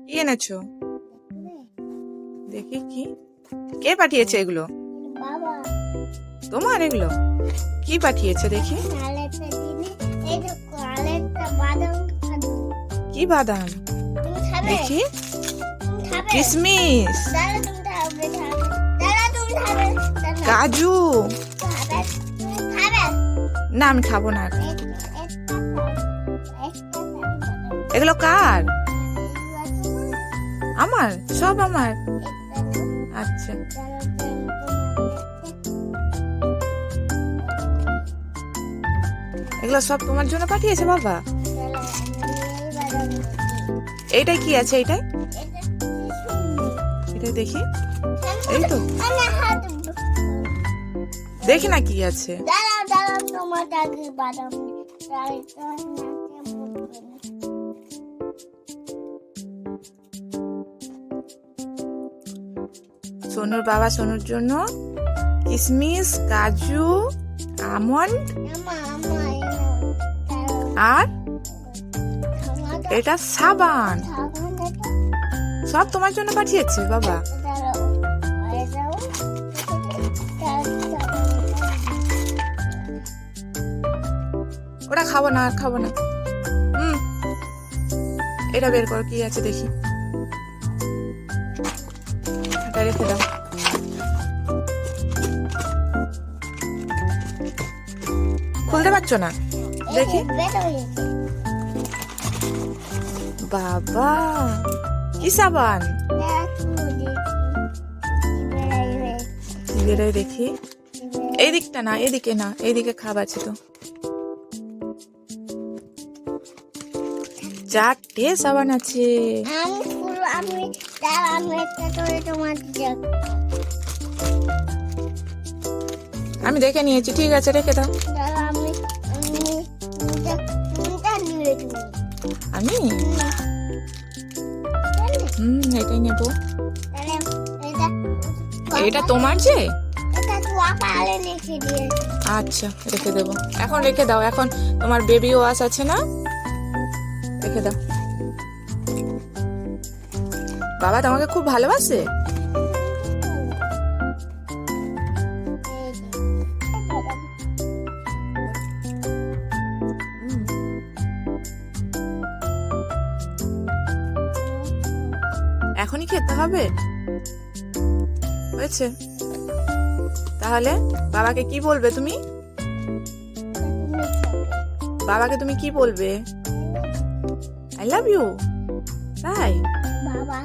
কি এনেছো? দেখি কি, কে পাঠিয়েছে এগুলো? বাবা তোমার এগুলো কি পাঠিয়েছে দেখি? আরেকটা জিনিস, এই যে আরেকটা বাদাম খাবো। কি বাদাম? তুমি খাবে? দেখি, তুমি খাবে? কিশমিশ, দাঁড়া, তুমি খাবে, দাঁড়া, তুমি খাবে, দাঁড়া। কাজু। খাবে? তুমি খাবে? না, আমি খাবো না এখন। একটা খাও, একটা খাও। এগুলো কার? এগুলো তোমার, আমার, সব আমার। একটা নাও। আচ্ছা, দাঁড়াও, তোমার এগুলো সব তোমার জন্য পাঠিয়েছে বাবা। দাঁড়াও, আমি এই বাদাম খাচ্ছি। এইটাই কি আছে? এইটাই এটা কি এটাই দেখি, শুনবি? এই তো আমার হাত দেখি না কি আছে। দাঁড়াও, দাঁড়াও, তোমার আগে বাদাম দাঁড়াও, তোমার নাকে মুখবে না। সোনুর বাবা সোনুর জন্য কিশমিশ, কাজু, আমন্ড আমা এই নাও। দাঁড়াও, আর আমাকে এটা সাবান, সাবান এটা। সব তোমার জন্য পাঠিয়েছে বাবা। দাঁড়াও, হয়ে যাও। ওটা খাবো না, আর খাবো না। এটা বের কর, কি আছে দেখি। এটা রেখে দাও। খুলতে পারছো না? দেখি। বাবা, কি সাবান? বেরোয় দেখি। এই দিকটা না, এদিকে না, এইদিকে খাবার আছে তো। 4টে সাবান আছে। আমি দেখে নিয়েছি, ঠিক আছে, রেখে দাও। আমি এটাই নেব। এটা তোমার যে? আচ্ছা, রেখে দেবো। এখন রেখে দাও, এখন তোমার বেবি ওয়াশ আছে না, রেখে দাও। বাবা তোমাকে খুব ভালোবাসে। এখনই খেতে হবে? হয়েছে? তাহলে বাবাকে কি বলবে তুমি? বাবাকে তুমি কি বলবে? I love you. তাই? বাবা